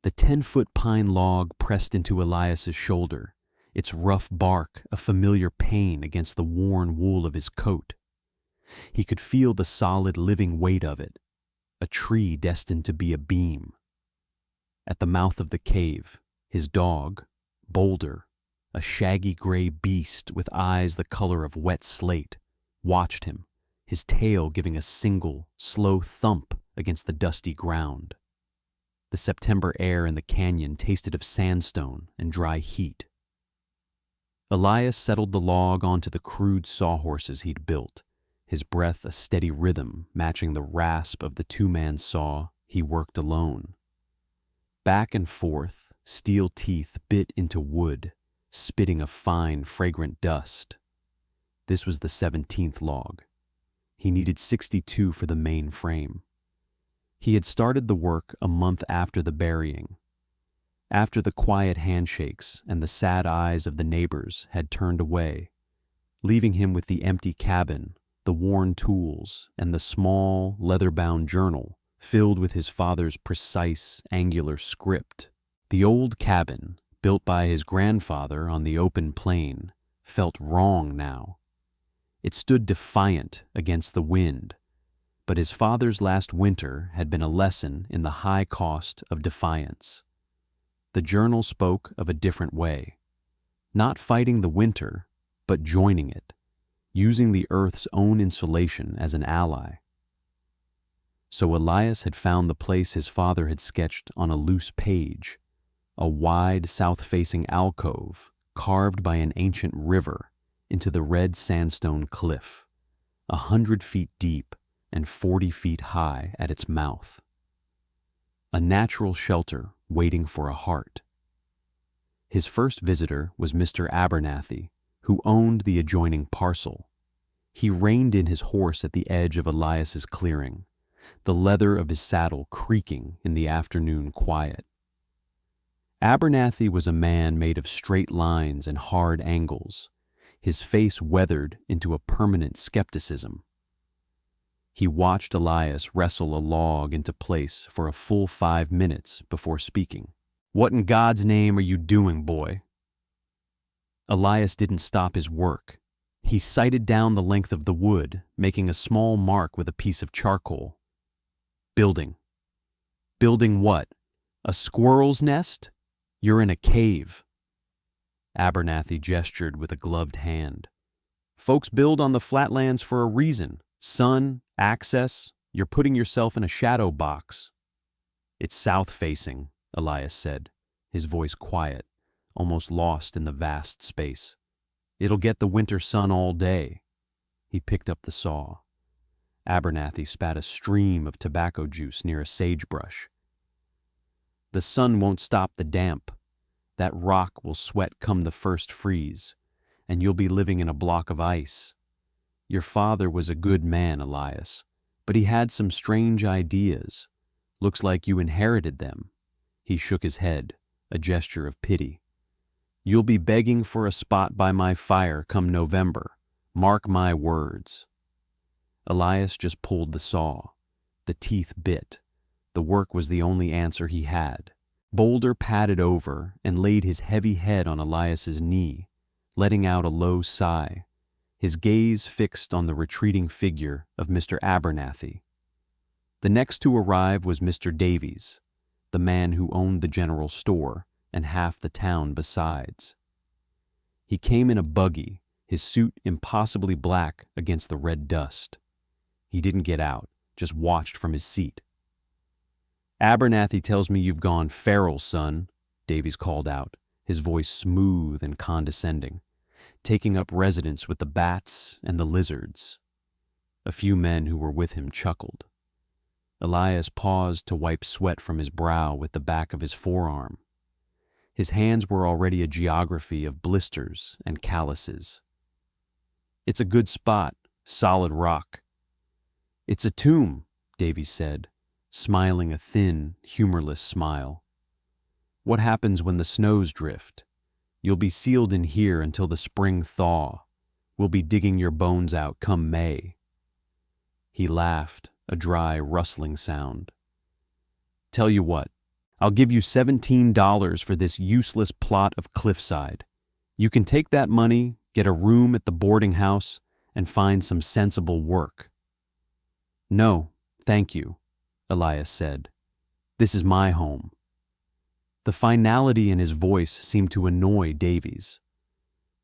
The 10-foot pine log pressed into Elias's shoulder, its rough bark a familiar pain against the worn wool of his coat. He could feel the solid living weight of it, a tree destined to be a beam. At the mouth of the cave, his dog, Boulder, a shaggy gray beast with eyes the color of wet slate, watched him, his tail giving a single, slow thump against the dusty ground. The September air in the canyon tasted of sandstone and dry heat. Elias settled the log onto the crude sawhorses he'd built, his breath a steady rhythm matching the rasp of the two-man saw he worked alone. Back and forth, steel teeth bit into wood, spitting a fine, fragrant dust. This was the 17th log. He needed 62 for the main frame. He had started the work a month after the burying. After the quiet handshakes and the sad eyes of the neighbors had turned away, leaving him with the empty cabin, the worn tools, and the small, leather-bound journal filled with his father's precise, angular script. The old cabin, built by his grandfather on the open plain, felt wrong now. It stood defiant against the wind, but his father's last winter had been a lesson in the high cost of defiance. The journal spoke of a different way, not fighting the winter, but joining it, using the earth's own insulation as an ally. So Elias had found the place his father had sketched on a loose page, a wide south-facing alcove carved by an ancient river into the red sandstone cliff, 100 feet deep and 40 feet high at its mouth. A natural shelter waiting for a heart. His first visitor was Mr. Abernathy, who owned the adjoining parcel. He reined in his horse at the edge of Elias's clearing, the leather of his saddle creaking in the afternoon quiet. Abernathy was a man made of straight lines and hard angles, his face weathered into a permanent skepticism. He watched Elias wrestle a log into place for a full 5 minutes before speaking. "What in God's name are you doing, boy?" Elias didn't stop his work. He sighted down the length of the wood, making a small mark with a piece of charcoal. "Building." "Building what? A squirrel's nest? You're in a cave." Abernathy gestured with a gloved hand. "Folks build on the flatlands for a reason. Sun, access, you're putting yourself in a shadow box." "It's south-facing," Elias said, his voice quiet, almost lost in the vast space. "It'll get the winter sun all day." He picked up the saw. Abernathy spat a stream of tobacco juice near a sagebrush. "The sun won't stop the damp. That rock will sweat come the first freeze, and you'll be living in a block of ice. Your father was a good man, Elias, but he had some strange ideas. Looks like you inherited them." He shook his head, a gesture of pity. "You'll be begging for a spot by my fire come November. Mark my words." Elias just pulled the saw. The teeth bit. The work was the only answer he had. Boulder padded over and laid his heavy head on Elias's knee, letting out a low sigh, his gaze fixed on the retreating figure of Mr. Abernathy. The next to arrive was Mr. Davies, the man who owned the general store and half the town besides. He came in a buggy, his suit impossibly black against the red dust. He didn't get out, just watched from his seat. "Abernathy tells me you've gone feral, son," Davies called out, his voice smooth and condescending, taking up residence with the bats and the lizards. A few men who were with him chuckled. Elias paused to wipe sweat from his brow with the back of his forearm. His hands were already a geography of blisters and calluses. "It's a good spot, solid rock." "It's a tomb," Davies said, smiling a thin, humorless smile. "What happens when the snows drift? You'll be sealed in here until the spring thaw. We'll be digging your bones out come May." He laughed, a dry, rustling sound. "Tell you what, I'll give you $17 for this useless plot of cliffside. You can take that money, get a room at the boarding house, and find some sensible work." "No, thank you," Elias said. "This is my home." The finality in his voice seemed to annoy Davies.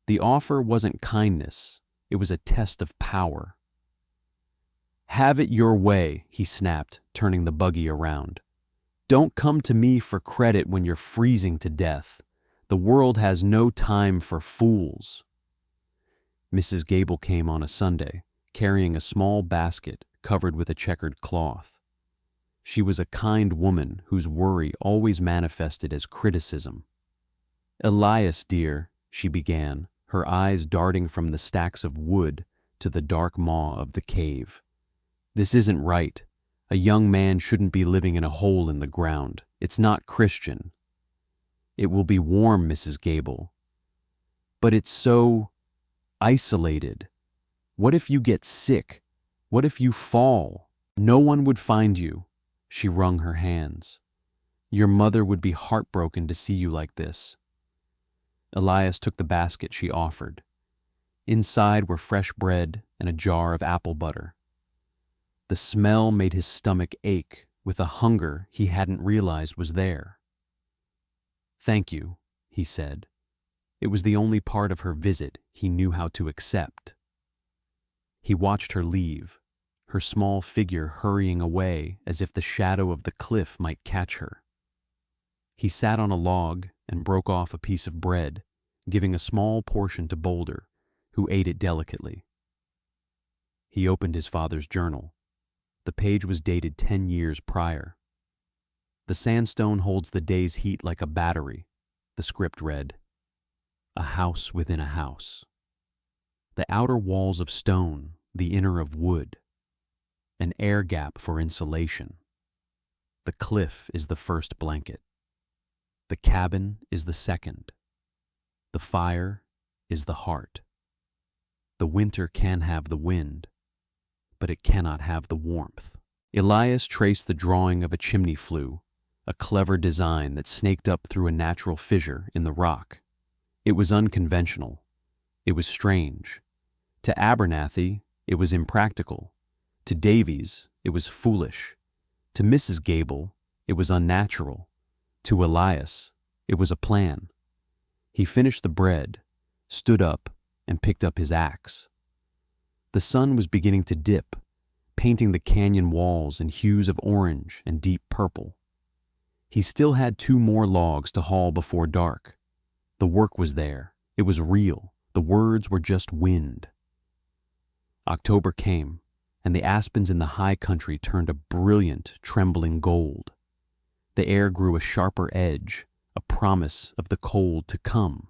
The offer wasn't kindness, it was a test of power. "Have it your way," he snapped, turning the buggy around. "Don't come to me for credit when you're freezing to death. The world has no time for fools." Mrs. Gable came on a Sunday, carrying a small basket covered with a checkered cloth. She was a kind woman whose worry always manifested as criticism. "Elias, dear," she began, her eyes darting from the stacks of wood to the dark maw of the cave. "This isn't right. A young man shouldn't be living in a hole in the ground. It's not Christian." "It will be warm, Mrs. Gable." "But it's so isolated. What if you get sick? What if you fall? No one would find you." She wrung her hands. "Your mother would be heartbroken to see you like this." Elias took the basket she offered. Inside were fresh bread and a jar of apple butter. The smell made his stomach ache with a hunger he hadn't realized was there. "Thank you," he said. It was the only part of her visit he knew how to accept. He watched her leave, her small figure hurrying away as if the shadow of the cliff might catch her. He sat on a log and broke off a piece of bread, giving a small portion to Boulder, who ate it delicately. He opened his father's journal. The page was dated 10 years prior. "The Sandstone holds the day's heat like a battery," the script read. "A house within a house. The outer walls of stone, the inner of wood. An air gap for insulation. The cliff is the first blanket. The cabin is the second. The fire is the heart. The winter can have the wind, but it cannot have the warmth." Elias traced the drawing of a chimney flue, a clever design that snaked up through a natural fissure in the rock. It was unconventional. It was strange. To Abernathy, it was impractical. To Davies, it was foolish. To Mrs. Gable, it was unnatural. To Elias, it was a plan. He finished the bread, stood up, and picked up his axe. The sun was beginning to dip, painting the canyon walls in hues of orange and deep purple. He still had 2 more logs to haul before dark. The work was there. It was real. The words were just wind. October came, and the aspens in the high country turned a brilliant, trembling gold. The air grew a sharper edge, a promise of the cold to come.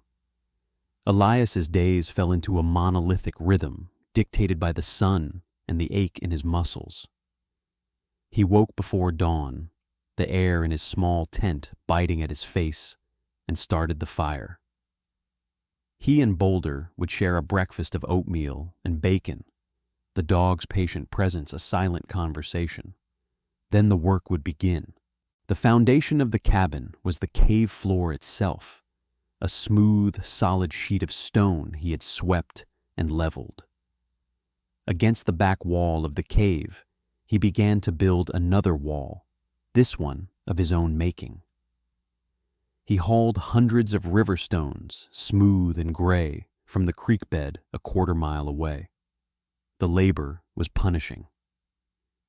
Elias's days fell into a monolithic rhythm, dictated by the sun and the ache in his muscles. He woke before dawn, the air in his small tent biting at his face, and started the fire. He and Boulder would share a breakfast of oatmeal and bacon, the dog's patient presence a silent conversation. Then the work would begin. The foundation of the cabin was the cave floor itself, a smooth, solid sheet of stone he had swept and leveled. Against the back wall of the cave, he began to build another wall, this one of his own making. He hauled hundreds of river stones, smooth and gray, from the creek bed a quarter-mile away. The labor was punishing.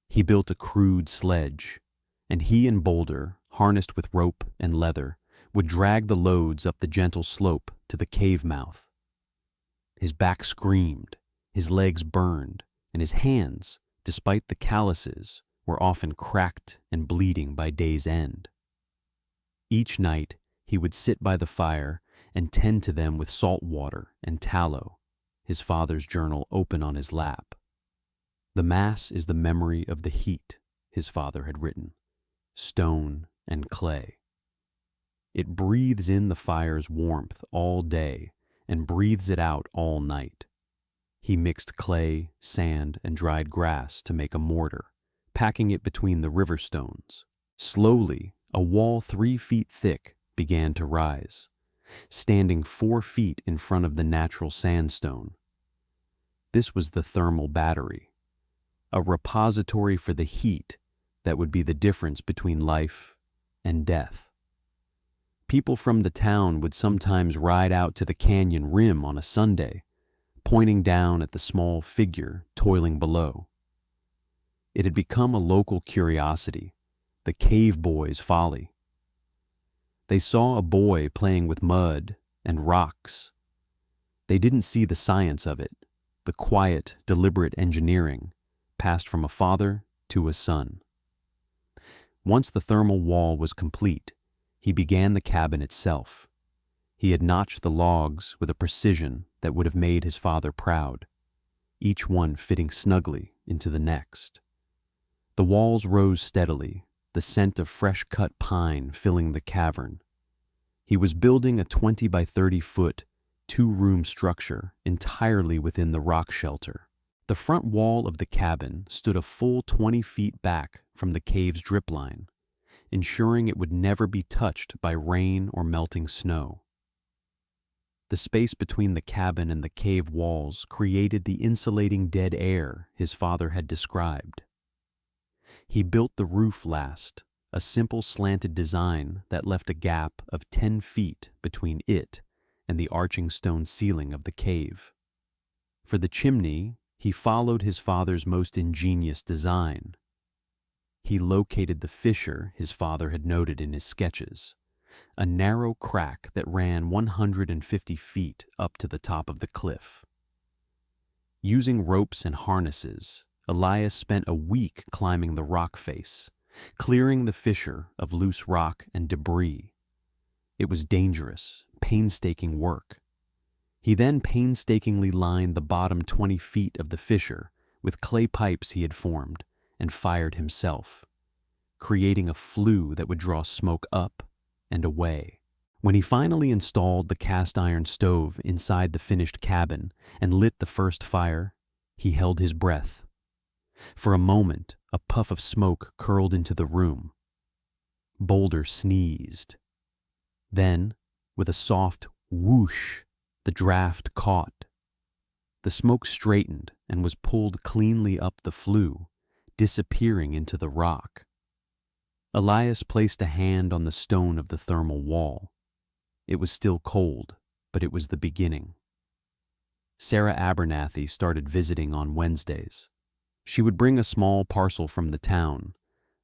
He built a crude sledge, and he and Boulder, harnessed with rope and leather, would drag the loads up the gentle slope to the cave mouth. His back screamed, his legs burned, and his hands, despite the calluses, were often cracked and bleeding by day's end. Each night, he would sit by the fire and tend to them with salt water and tallow, his father's journal open on his lap. "The mass is the memory of the heat," his father had written, "stone and clay. It breathes in the fire's warmth all day and breathes it out all night." He mixed clay, sand, and dried grass to make a mortar, packing it between the river stones. Slowly, A wall 3 feet thick began to rise, standing 4 feet in front of the natural sandstone. This was the thermal battery, a repository for the heat that would be the difference between life and death. People from the town would sometimes ride out to the canyon rim on a Sunday, pointing down at the small figure toiling below. It had become a local curiosity, the cave boy's folly. They saw a boy playing with mud and rocks. They didn't see the science of it, the quiet, deliberate engineering passed from a father to a son. Once the thermal wall was complete, he began the cabin itself. He had notched the logs with a precision that would have made his father proud, each one fitting snugly into the next. The walls rose steadily, the scent of fresh-cut pine filling the cavern. He was building a 20 by 30 foot, 2-room structure entirely within the rock shelter. The front wall of the cabin stood a full 20 feet back from the cave's drip line, ensuring it would never be touched by rain or melting snow. The space between the cabin and the cave walls created the insulating dead air his father had described. He built the roof last, a simple slanted design that left a gap of 10 feet between it and the arching stone ceiling of the cave. For the chimney, he followed his father's most ingenious design. He located the fissure his father had noted in his sketches, a narrow crack that ran 150 feet up to the top of the cliff. Using ropes and harnesses, Elias spent a week climbing the rock face, clearing the fissure of loose rock and debris. It was dangerous, painstaking work. He then painstakingly lined the bottom 20 feet of the fissure with clay pipes he had formed and fired himself, creating a flue that would draw smoke up and away. When he finally installed the cast iron stove inside the finished cabin and lit the first fire, he held his breath. For a moment, a puff of smoke curled into the room. Boulder sneezed. Then, with a soft whoosh, the draft caught. The smoke straightened and was pulled cleanly up the flue, disappearing into the rock. Elias placed a hand on the stone of the thermal wall. It was still cold, but it was the beginning. Sarah Abernathy started visiting on Wednesdays. She would bring a small parcel from the town,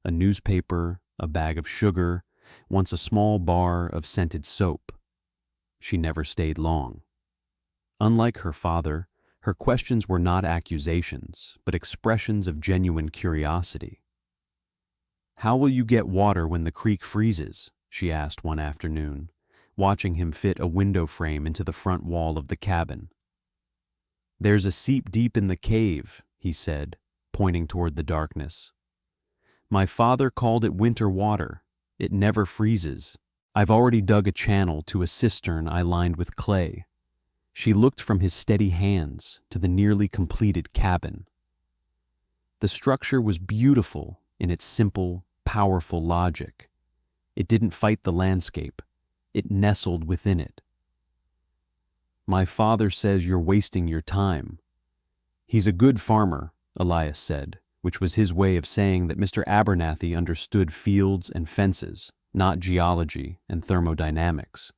a newspaper, a bag of sugar, once a small bar of scented soap. She never stayed long. Unlike her father, her questions were not accusations, but expressions of genuine curiosity. "How will you get water when the creek freezes?" she asked one afternoon, watching him fit a window frame into the front wall of the cabin. "There's a seep deep in the cave," he said, pointing toward the darkness. "My father called it winter water. It never freezes. I've already dug a channel to a cistern I lined with clay." She looked from his steady hands to the nearly completed cabin. The structure was beautiful in its simple, powerful logic. It didn't fight the landscape. It nestled within it. "My father says you're wasting your time." "He's a good farmer," Elias said, which was his way of saying that Mr. Abernathy understood fields and fences, not geology and thermodynamics.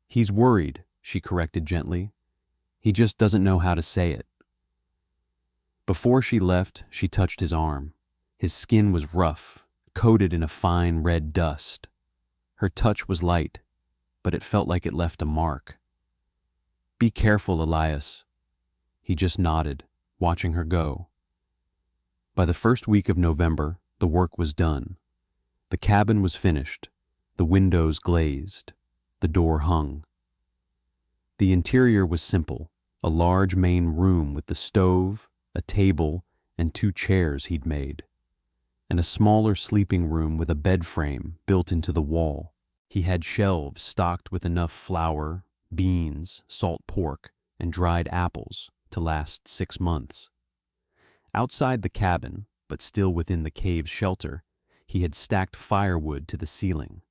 "He's worried," she corrected gently. "He just doesn't know how to say it." Before she left, she touched his arm. His skin was rough, coated in a fine red dust. Her touch was light, but it felt like it left a mark. "Be careful, Elias." He just nodded, watching her go. By the first week of November, the work was done. The cabin was finished, the windows glazed, the door hung. The interior was simple, a large main room with the stove, a table, and 2 chairs he'd made, and a smaller sleeping room with a bed frame built into the wall. He had shelves stocked with enough flour, beans, salt pork, and dried apples to last 6 months. Outside the cabin, but still within the cave's shelter, He had stacked firewood to the ceiling,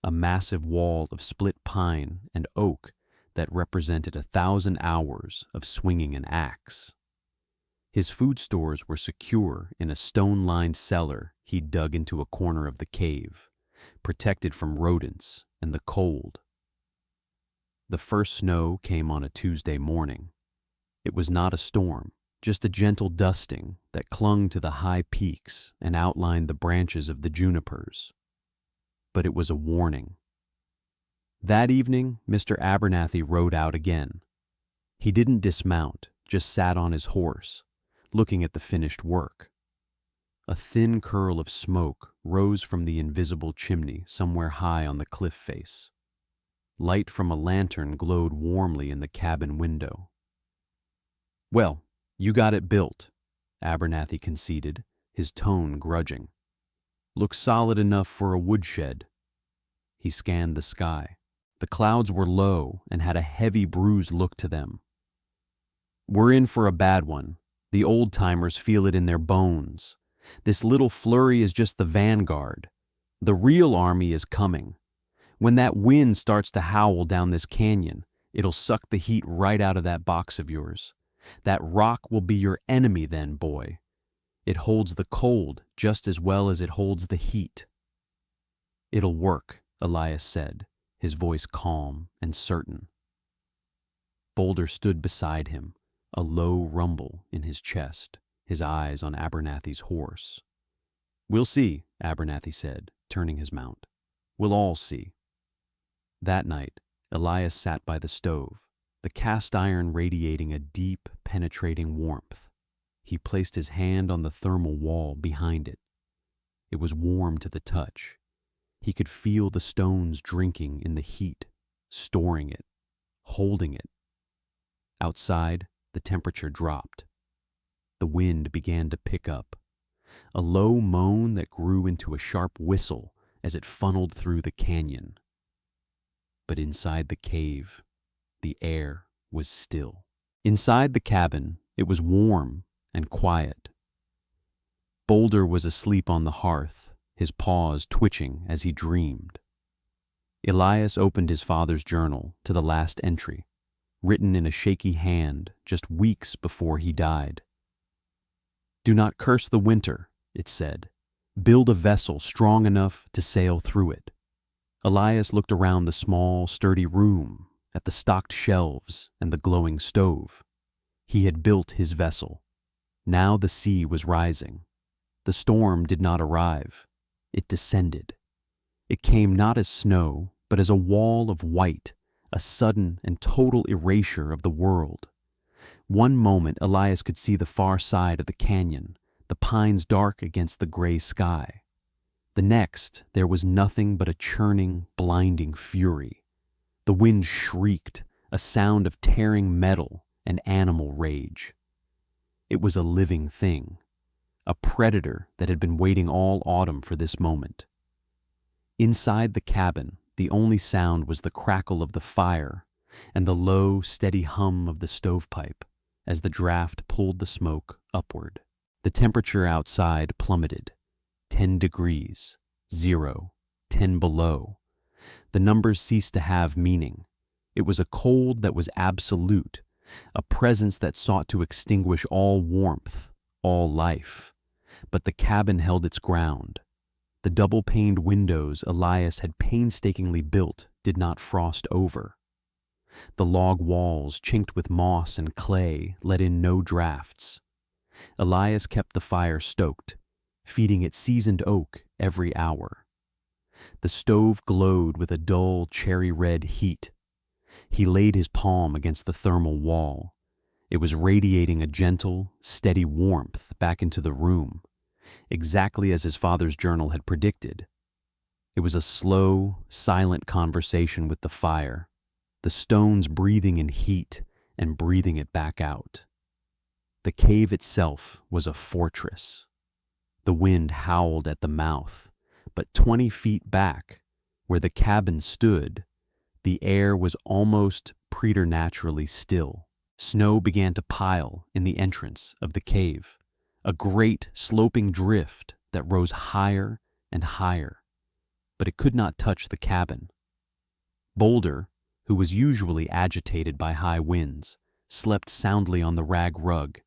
a massive wall of split pine and oak that represented 1,000 hours of swinging an axe. His food stores were secure in a stone-lined cellar he'd dug into a corner of the cave, protected from rodents and the cold. The first snow came on a Tuesday morning. It was not a storm, just a gentle dusting that clung to the high peaks and outlined the branches of the junipers. But it was a warning. That evening, Mr. Abernathy rode out again. He didn't dismount, just sat on his horse, looking at the finished work. A thin curl of smoke rose from the invisible chimney somewhere high on the cliff face. Light from a lantern glowed warmly in the cabin window. "Well, you got it built," Abernathy conceded, his tone grudging. "Looks solid enough for a woodshed." He scanned the sky. The clouds were low and had a heavy, bruised look to them. "We're in for a bad one. The old-timers feel it in their bones. This little flurry is just the vanguard. The real army is coming. When that wind starts to howl down this canyon, it'll suck the heat right out of that box of yours. That rock will be your enemy then, boy. It holds the cold just as well as it holds the heat." "It'll work," Elias said, his voice calm and certain. Boulder stood beside him, a low rumble in his chest, his eyes on Abernathy's horse. "We'll see," Abernathy said, turning his mount. "We'll all see." That night, Elias sat by the stove, the cast iron radiating a deep, penetrating warmth. He placed his hand on the thermal wall behind it. It was warm to the touch. He could feel the stones drinking in the heat, storing it, holding it. Outside, the temperature dropped. The wind began to pick up, a low moan that grew into a sharp whistle as it funneled through the canyon. But inside the cave, the air was still. Inside the cabin, it was warm and quiet. Boulder was asleep on the hearth, his paws twitching as he dreamed. Elias opened his father's journal to the last entry, written in a shaky hand just weeks before he died. "Do not curse the winter," it said. "Build a vessel strong enough to sail through it." Elias looked around the small, sturdy room, at the stocked shelves and the glowing stove. He had built his vessel. Now the sea was rising. The storm did not arrive. It descended. It came not as snow, but as a wall of white, a sudden and total erasure of the world. One moment Elias could see the far side of the canyon, the pines dark against the gray sky. The next, there was nothing but a churning, blinding fury. The wind shrieked, a sound of tearing metal and animal rage. It was a living thing, a predator that had been waiting all autumn for this moment. Inside the cabin, the only sound was the crackle of the fire and the low, steady hum of the stovepipe as the draft pulled the smoke upward. The temperature outside plummeted. 10 degrees, 0, 10 below. The numbers ceased to have meaning. It was a cold that was absolute, a presence that sought to extinguish all warmth, all life. But the cabin held its ground. The double-paned windows Elias had painstakingly built did not frost over. The log walls, chinked with moss and clay, let in no drafts. Elias kept the fire stoked, feeding it seasoned oak every hour. The stove glowed with a dull cherry-red heat. He laid his palm against the thermal wall. It was radiating a gentle, steady warmth back into the room, exactly as his father's journal had predicted. It was a slow, silent conversation with the fire, the stones breathing in heat and breathing it back out. The cave itself was a fortress. The wind howled at the mouth, but 20 feet back, where the cabin stood, the air was almost preternaturally still. Snow began to pile in the entrance of the cave, a great sloping drift that rose higher and higher, but it could not touch the cabin. Boulder, who was usually agitated by high winds, slept soundly on the rag rug,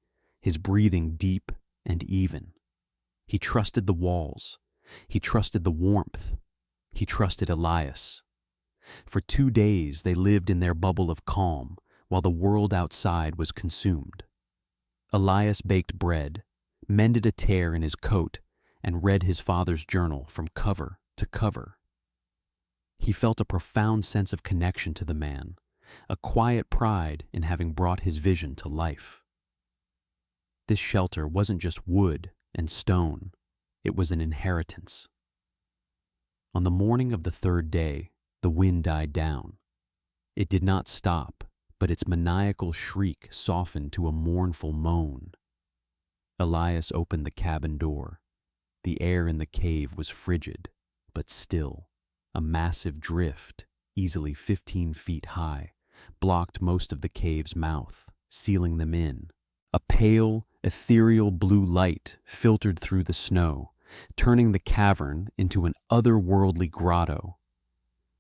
his breathing deep and even. He trusted the walls. He trusted the warmth. He trusted Elias. For 2 days they lived in their bubble of calm while the world outside was consumed. Elias baked bread, mended a tear in his coat, and read his father's journal from cover to cover. He felt a profound sense of connection to the man, a quiet pride in having brought his vision to life. This shelter wasn't just wood and stone, it was an inheritance. On the morning of the 3rd day, the wind died down. It did not stop, but its maniacal shriek softened to a mournful moan. Elias opened the cabin door. The air in the cave was frigid, but still. A massive drift, easily 15 feet high, blocked most of the cave's mouth, sealing them in. A pale, ethereal blue light filtered through the snow, turning the cavern into an otherworldly grotto.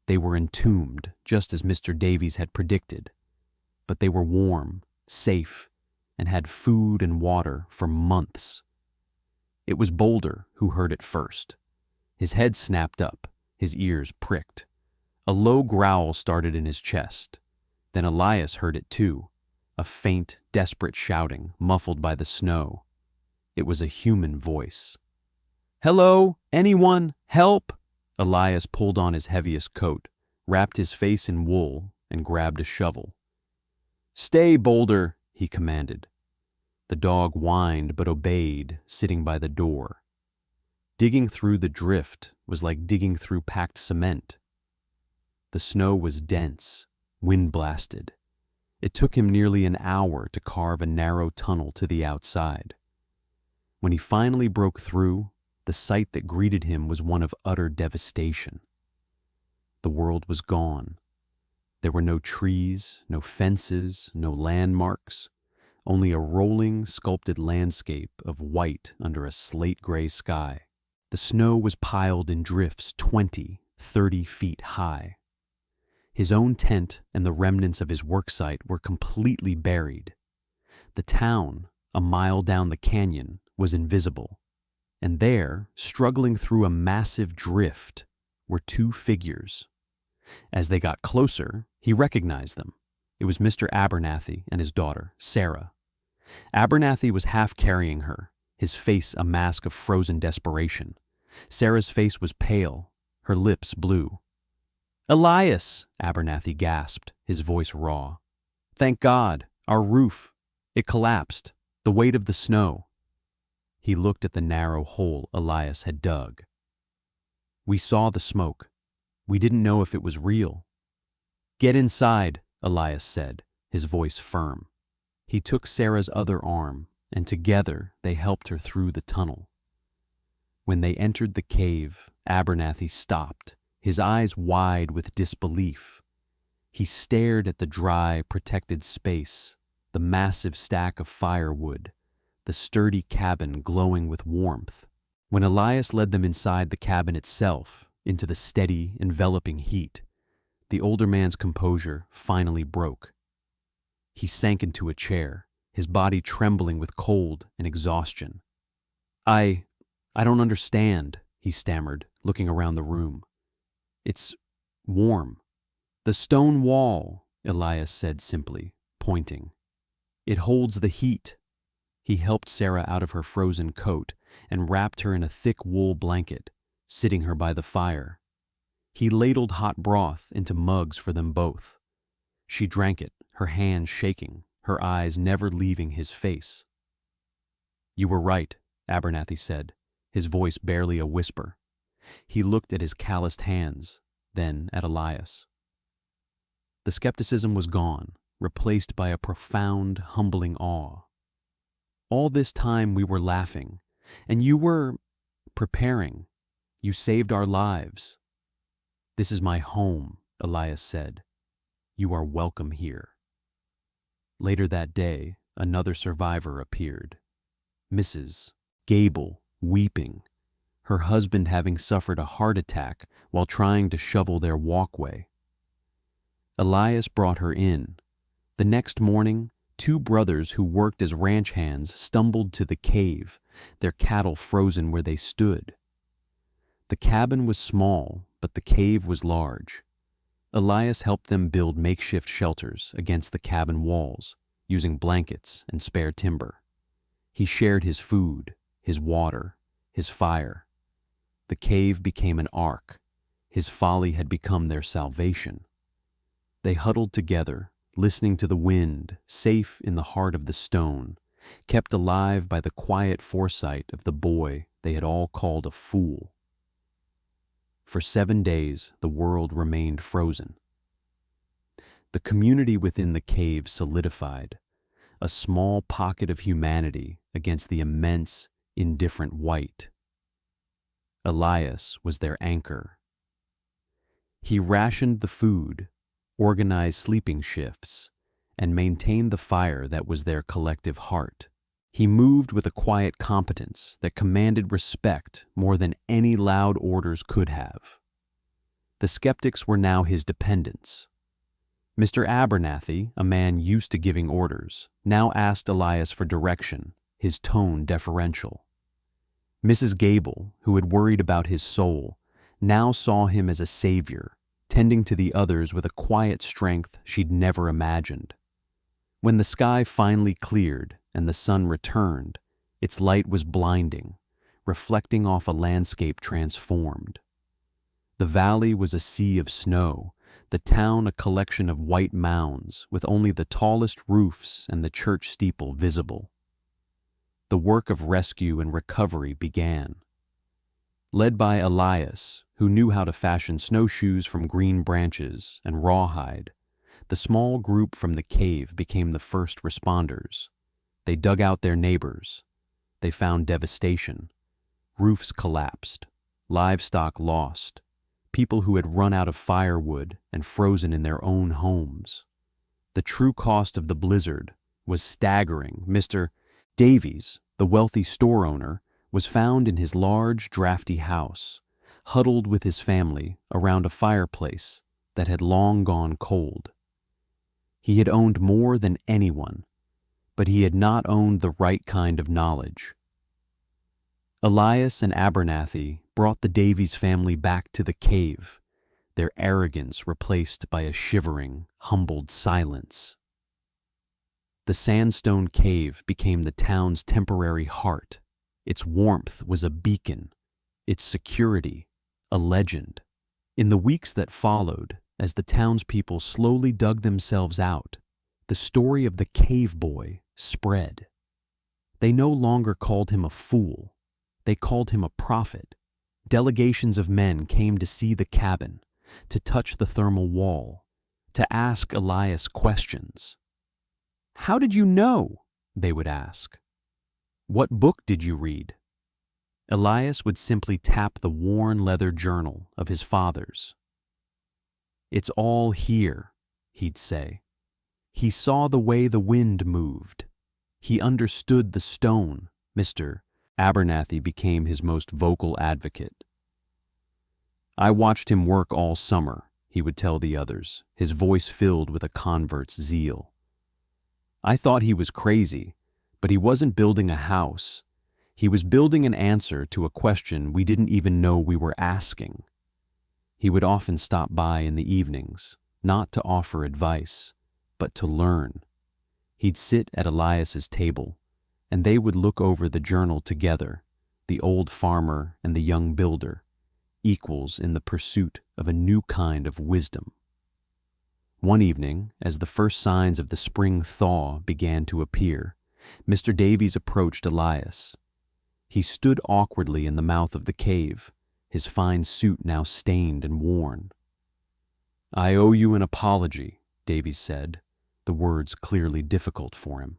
They were entombed, just as Mr. Davies had predicted, but they were warm, safe, and had food and water for months. It was Boulder who heard it first. His head snapped up, his ears pricked. A low growl started in his chest. Then Elias heard it too, a faint, desperate shouting muffled by the snow. It was a human voice. "Hello, anyone, help!" Elias pulled on his heaviest coat, wrapped his face in wool, and grabbed a shovel. "Stay, Boulder," he commanded. The dog whined but obeyed, sitting by the door. Digging through the drift was like digging through packed cement. The snow was dense, wind-blasted. It took him nearly an hour to carve a narrow tunnel to the outside. When he finally broke through, the sight that greeted him was one of utter devastation. The world was gone. There were no trees, no fences, no landmarks, only a rolling, sculpted landscape of white under a slate-gray sky. The snow was piled in drifts 20, 30 feet high. His own tent and the remnants of his worksite were completely buried. The town, a mile down the canyon, was invisible. And there, struggling through a massive drift, were 2 figures. As they got closer, he recognized them. It was Mr. Abernathy and his daughter, Sarah. Abernathy was half carrying her, his face a mask of frozen desperation. Sarah's face was pale, her lips blue. "Elias!" Abernathy gasped, his voice raw. "Thank God, our roof. It collapsed, the weight of the snow." He looked at the narrow hole Elias had dug. "We saw the smoke. We didn't know if it was real." "Get inside," Elias said, his voice firm. He took Sarah's other arm, and together they helped her through the tunnel. When they entered the cave, Abernathy stopped, his eyes wide with disbelief. He stared at the dry, protected space, the massive stack of firewood, the sturdy cabin glowing with warmth. When Elias led them inside the cabin itself, into the steady, enveloping heat, the older man's composure finally broke. He sank into a chair, his body trembling with cold and exhaustion. I don't understand," he stammered, looking around the room. "It's warm." "The stone wall," Elias said simply, pointing. "It holds the heat." He helped Sarah out of her frozen coat and wrapped her in a thick wool blanket, sitting her by the fire. He ladled hot broth into mugs for them both. She drank it, her hands shaking, her eyes never leaving his face. "You were right," Abernathy said, his voice barely a whisper. He looked at his calloused hands, then at Elias. The skepticism was gone, replaced by a profound, humbling awe. "All this time we were laughing, and you were preparing. You saved our lives." "This is my home," Elias said. "You are welcome here." Later that day, another survivor appeared. Mrs. Gable, weeping, her husband having suffered a heart attack while trying to shovel their walkway. Elias brought her in. The next morning, two brothers who worked as ranch hands stumbled to the cave, their cattle frozen where they stood. The cabin was small, but the cave was large. Elias helped them build makeshift shelters against the cabin walls, using blankets and spare timber. He shared his food, his water, his fire. The cave became an ark. His folly had become their salvation. They huddled together, listening to the wind, safe in the heart of the stone, kept alive by the quiet foresight of the boy they had all called a fool. For 7 days, the world remained frozen. The community within the cave solidified, a small pocket of humanity against the immense, indifferent white. Elias was their anchor. He rationed the food, organized sleeping shifts, and maintained the fire that was their collective heart. He moved with a quiet competence that commanded respect more than any loud orders could have. The skeptics were now his dependents. Mr. Abernathy, a man used to giving orders, now asked Elias for direction, his tone deferential. Mrs. Gable, who had worried about his soul, now saw him as a savior, tending to the others with a quiet strength she'd never imagined. When the sky finally cleared and the sun returned, its light was blinding, reflecting off a landscape transformed. The valley was a sea of snow, the town a collection of white mounds with only the tallest roofs and the church steeple visible. The work of rescue and recovery began. Led by Elias, who knew how to fashion snowshoes from green branches and rawhide, the small group from the cave became the first responders. They dug out their neighbors. They found devastation. Roofs collapsed, livestock lost, people who had run out of firewood and frozen in their own homes. The true cost of the blizzard was staggering. Mr. Davies, the wealthy store owner, was found in his large, drafty house, huddled with his family around a fireplace that had long gone cold. He had owned more than anyone, but he had not owned the right kind of knowledge. Elias and Abernathy brought the Davies family back to the cave, their arrogance replaced by a shivering, humbled silence. The Sandstone cave became the town's temporary heart. Its warmth was a beacon, its security a legend. In the weeks that followed, as the townspeople slowly dug themselves out, the story of the cave boy spread. They no longer called him a fool. They called him a prophet. Delegations of men came to see the cabin, to touch the thermal wall, to ask Elias questions. "How did you know?" they would ask. "What book did you read?" Elias would simply tap the worn leather journal of his father's. "It's all here," he'd say. He saw the way the wind moved. He understood the stone. Mr. Abernathy became his most vocal advocate. "I watched him work all summer," he would tell the others, his voice filled with a convert's zeal. "I thought he was crazy, but he wasn't building a house. He was building an answer to a question we didn't even know we were asking." He would often stop by in the evenings, not to offer advice, but to learn. He'd sit at Elias's table, and they would look over the journal together, the old farmer and the young builder, equals in the pursuit of a new kind of wisdom. One evening, as the first signs of the spring thaw began to appear, Mr. Davies approached Elias. He stood awkwardly in the mouth of the cave, his fine suit now stained and worn. "I owe you an apology," Davies said, the words clearly difficult for him.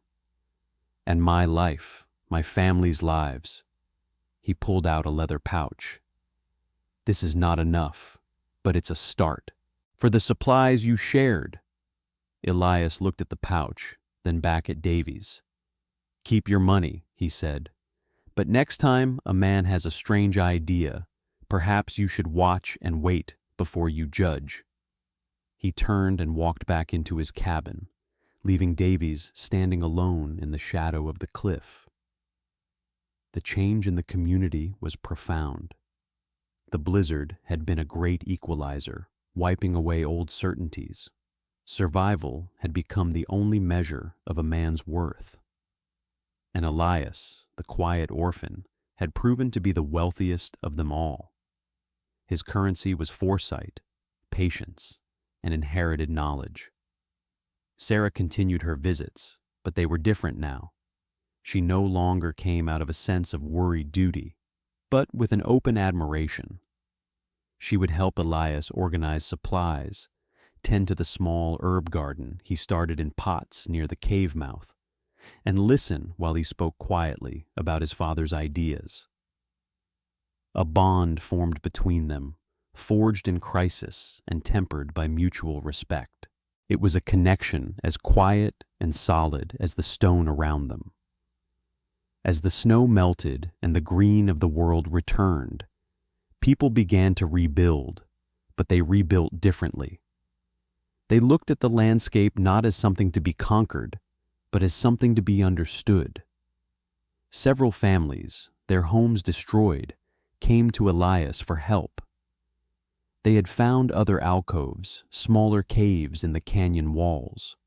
"And my life, my family's lives." He pulled out a leather pouch. "This is not enough, but it's a start. For the supplies you shared." Elias looked at the pouch, then back at Davies. "Keep your money," he said, But next time a man has a strange idea, perhaps you should watch and wait before you judge." He turned and walked back into his cabin, leaving Davies standing alone in the shadow of the cliff. The change in the community was profound. The blizzard had been a great equalizer, wiping away old certainties. Survival had become the only measure of a man's worth. And Elias, the quiet orphan, had proven to be the wealthiest of them all. His currency was foresight, patience, and inherited knowledge. Sarah continued her visits, but they were different now. She no longer came out of a sense of worried duty, but with an open admiration. She would help Elias organize supplies, tend to the small herb garden he started in pots near the cave mouth, and listen while he spoke quietly about his father's ideas. A bond formed between them, forged in crisis and tempered by mutual respect. It was a connection as quiet and solid as the stone around them. As the snow melted and the green of the world returned, people began to rebuild, but they rebuilt differently. They looked at the landscape not as something to be conquered, but as something to be understood. Several families, their homes destroyed, came to Elias for help. They had found other alcoves, smaller caves in the canyon walls.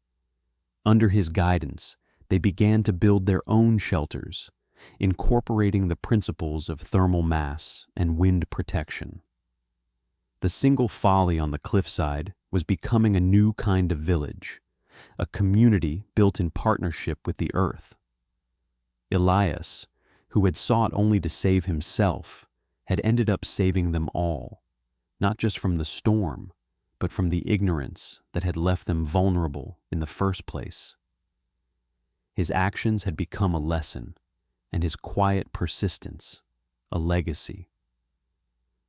Under his guidance, they began to build their own shelters, incorporating the principles of thermal mass and wind protection. The single folly on the cliffside was becoming a new kind of village, a community built in partnership with the earth. Elias, who had sought only to save himself, had ended up saving them all, not just from the storm, but from the ignorance that had left them vulnerable in the first place. His actions had become a lesson, and his quiet persistence a legacy.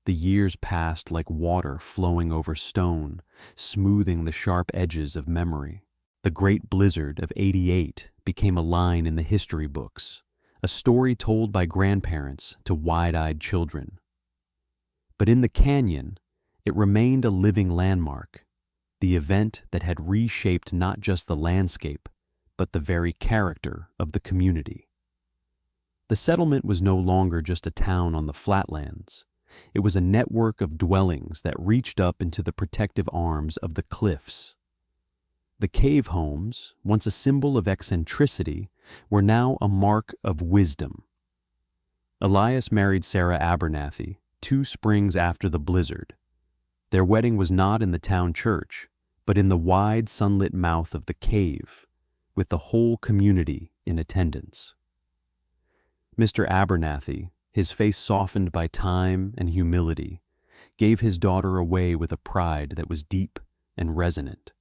The years passed like water flowing over stone, smoothing the sharp edges of memory. The great blizzard of '88 became a line in the history books, a story told by grandparents to wide-eyed children. But in the canyon, it remained a living landmark, the event that had reshaped not just the landscape, but the very character of the community. The settlement was no longer just a town on the flatlands. It was a network of dwellings that reached up into the protective arms of the cliffs. The cave homes, once a symbol of eccentricity, were now a mark of wisdom. Elias married Sarah Abernathy 2 springs after the blizzard. Their wedding was not in the town church, but in the wide sunlit mouth of the cave, with the whole community in attendance. Mr. Abernathy, his face softened by time and humility, gave his daughter away with a pride that was deep and resonant.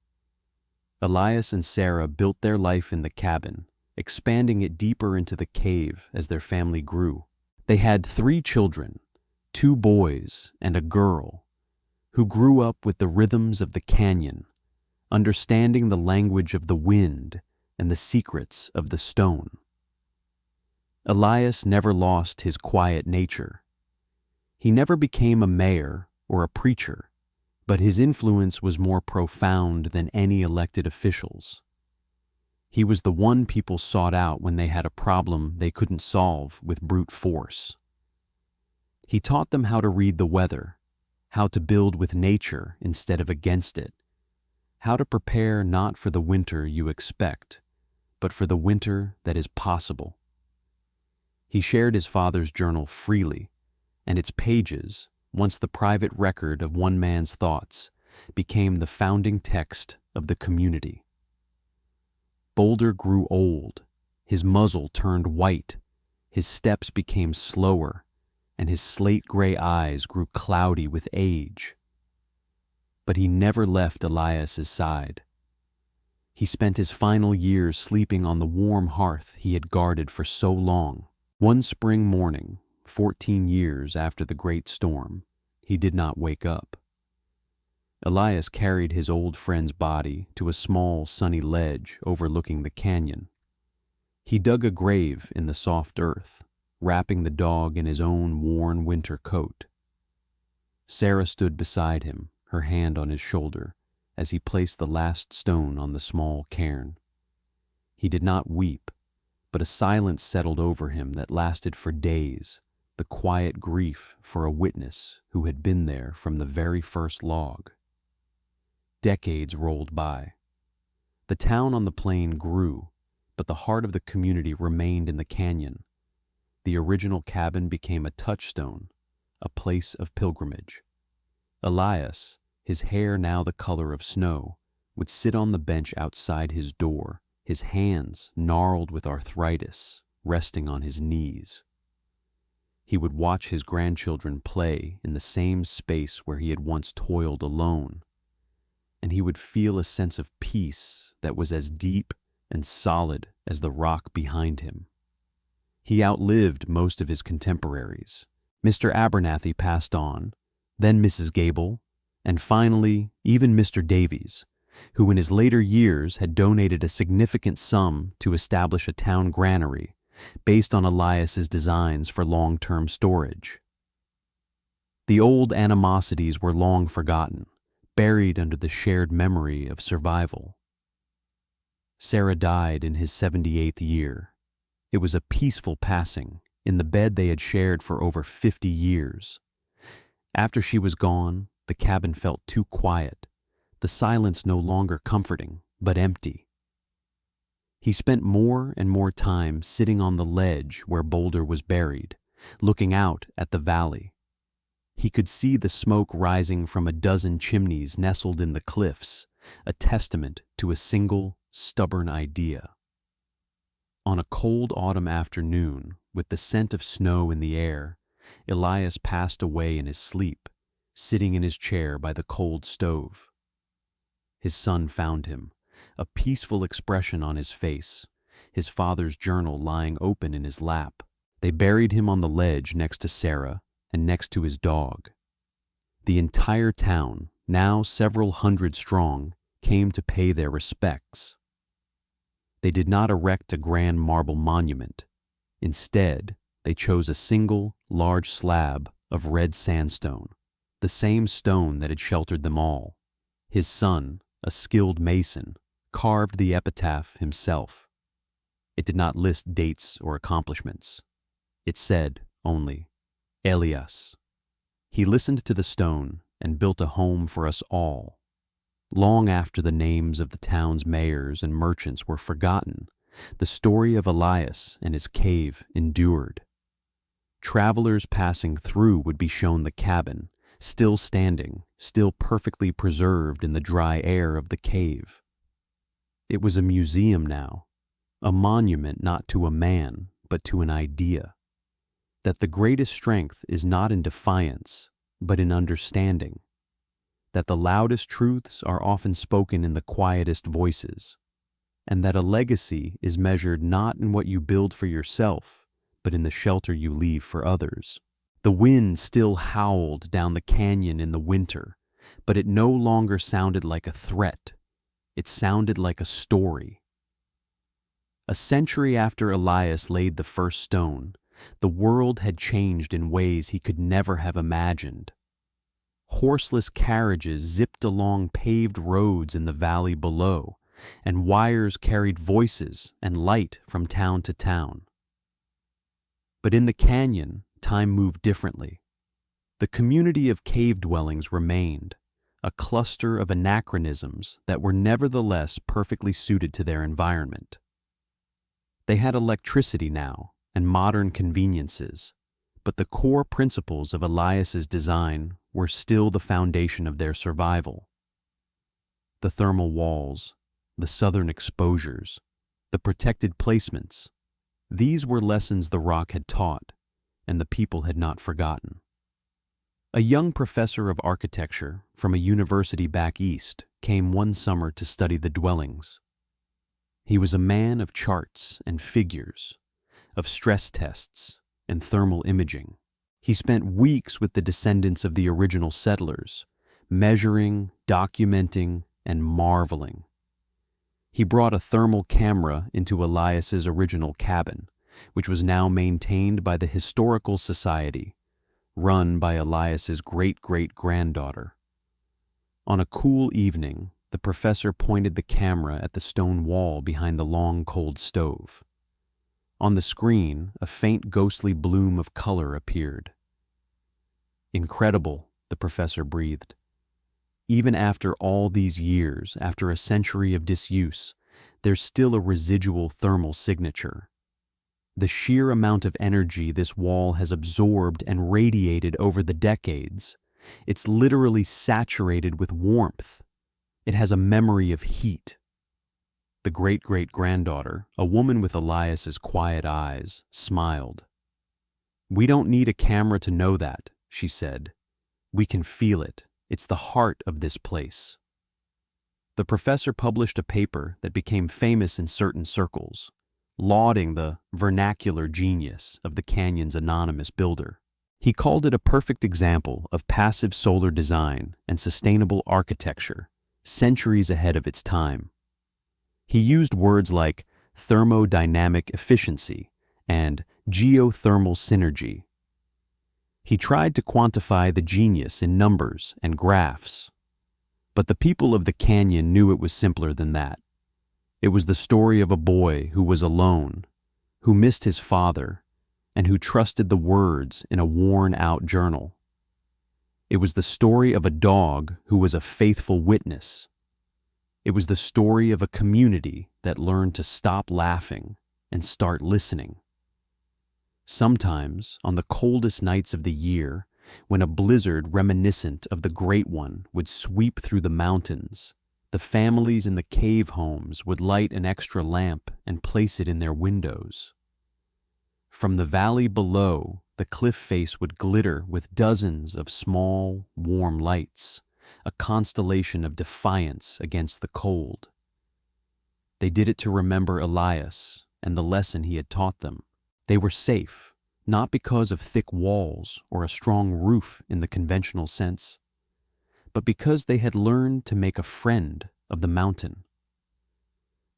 Elias and Sarah built their life in the cabin, expanding it deeper into the cave as their family grew. They had 3 children, 2 boys and a girl, who grew up with the rhythms of the canyon, understanding the language of the wind and the secrets of the stone. Elias never lost his quiet nature. He never became a mayor or a preacher, but his influence was more profound than any elected officials. He was the one people sought out when they had a problem they couldn't solve with brute force. He taught them how to read the weather, how to build with nature instead of against it, how to prepare not for the winter you expect, but for the winter that is possible. He shared his father's journal freely, and its pages, once the private record of one man's thoughts, became the founding text of the community. Boulder grew old, his muzzle turned white, his steps became slower, and his slate-gray eyes grew cloudy with age. But he never left Elias's side. He spent his final years sleeping on the warm hearth he had guarded for so long. One spring morning, 14 years after the great storm, he did not wake up. Elias carried his old friend's body to a small, sunny ledge overlooking the canyon. He dug a grave in the soft earth, wrapping the dog in his own worn winter coat. Sarah stood beside him, her hand on his shoulder, as he placed the last stone on the small cairn. He did not weep, but a silence settled over him that lasted for days, the quiet grief for a witness who had been there from the very first log. Decades rolled by. The town on the plain grew, but the heart of the community remained in the canyon. The original cabin became a touchstone, a place of pilgrimage. Elias, his hair now the color of snow, would sit on the bench outside his door, his hands gnarled with arthritis, resting on his knees. He would watch his grandchildren play in the same space where he had once toiled alone, and he would feel a sense of peace that was as deep and solid as the rock behind him. He outlived most of his contemporaries. Mr. Abernathy passed on, then Mrs. Gable, and finally even Mr. Davies, who in his later years had donated a significant sum to establish a town granary based on Elias's designs for long-term storage. The old animosities were long forgotten, buried under the shared memory of survival. Sarah died in his 78th year. It was a peaceful passing, in the bed they had shared for over 50 years. After she was gone, the cabin felt too quiet, the silence no longer comforting, but empty. He spent more and more time sitting on the ledge where Boulder was buried, looking out at the valley. He could see the smoke rising from a dozen chimneys nestled in the cliffs, a testament to a single, stubborn idea. On a cold autumn afternoon, with the scent of snow in the air, Elias passed away in his sleep, sitting in his chair by the cold stove. His son found him, a peaceful expression on his face, his father's journal lying open in his lap. They buried him on the ledge next to Sarah and next to his dog. The entire town, now several hundred strong, came to pay their respects. They did not erect a grand marble monument. Instead, they chose a single, large slab of red sandstone, the same stone that had sheltered them all. His son, a skilled mason, carved the epitaph himself. It did not list dates or accomplishments. It said only, Elias. He listened to the stone and built a home for us all. Long after the names of the town's mayors and merchants were forgotten, the story of Elias and his cave endured. Travelers passing through would be shown the cabin, still standing, still perfectly preserved in the dry air of the cave. It was a museum now, a monument not to a man, but to an idea. That the greatest strength is not in defiance, but in understanding. That the loudest truths are often spoken in the quietest voices, and that a legacy is measured not in what you build for yourself, but in the shelter you leave for others. The wind still howled down the canyon in the winter, but it no longer sounded like a threat. It sounded like a story. A century after Elias laid the first stone, the world had changed in ways he could never have imagined. Horseless carriages zipped along paved roads in the valley below, and wires carried voices and light from town to town. But in the canyon, time moved differently. The community of cave dwellings remained, a cluster of anachronisms that were nevertheless perfectly suited to their environment. They had electricity now and modern conveniences, but the core principles of Elias's design were still the foundation of their survival. The thermal walls, the southern exposures, the protected placements, these were lessons the rock had taught, and the people had not forgotten. A young professor of architecture from a university back east came one summer to study the dwellings. He was a man of charts and figures, of stress tests and thermal imaging. He spent weeks with the descendants of the original settlers, measuring, documenting, and marveling. He brought a thermal camera into Elias's original cabin, which was now maintained by the Historical Society, run by Elias's great-great-granddaughter. On a cool evening, the professor pointed the camera at the stone wall behind the long, cold stove. On the screen, a faint ghostly bloom of color appeared. "Incredible," the professor breathed. "Even after all these years, after a century of disuse, there's still a residual thermal signature. The sheer amount of energy this wall has absorbed and radiated over the decades, it's literally saturated with warmth. It has a memory of heat." The great-great-granddaughter, a woman with Elias's quiet eyes, smiled. "We don't need a camera to know that," she said. "We can feel it. It's the heart of this place." The professor published a paper that became famous in certain circles, lauding the vernacular genius of the canyon's anonymous builder. He called it a perfect example of passive solar design and sustainable architecture, centuries ahead of its time. He used words like thermodynamic efficiency and geothermal synergy. He tried to quantify the genius in numbers and graphs. But the people of the canyon knew it was simpler than that. It was the story of a boy who was alone, who missed his father, and who trusted the words in a worn-out journal. It was the story of a dog who was a faithful witness. It was the story of a community that learned to stop laughing and start listening. Sometimes, on the coldest nights of the year, when a blizzard reminiscent of the Great One would sweep through the mountains, the families in the cave homes would light an extra lamp and place it in their windows. From the valley below, the cliff face would glitter with dozens of small, warm lights, a constellation of defiance against the cold. They did it to remember Elias and the lesson he had taught them. They were safe, not because of thick walls or a strong roof in the conventional sense, but because they had learned to make a friend of the mountain.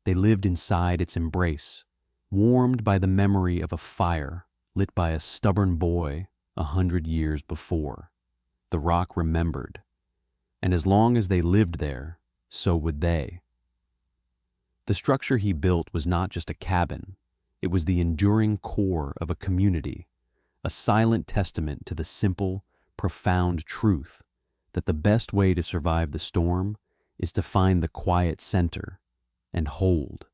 They lived inside its embrace, warmed by the memory of a fire lit by a stubborn boy 100 years before. The rock remembered, and as long as they lived there, so would they. The structure he built was not just a cabin, it was the enduring core of a community, a silent testament to the simple, profound truth that the best way to survive the storm is to find the quiet center and hold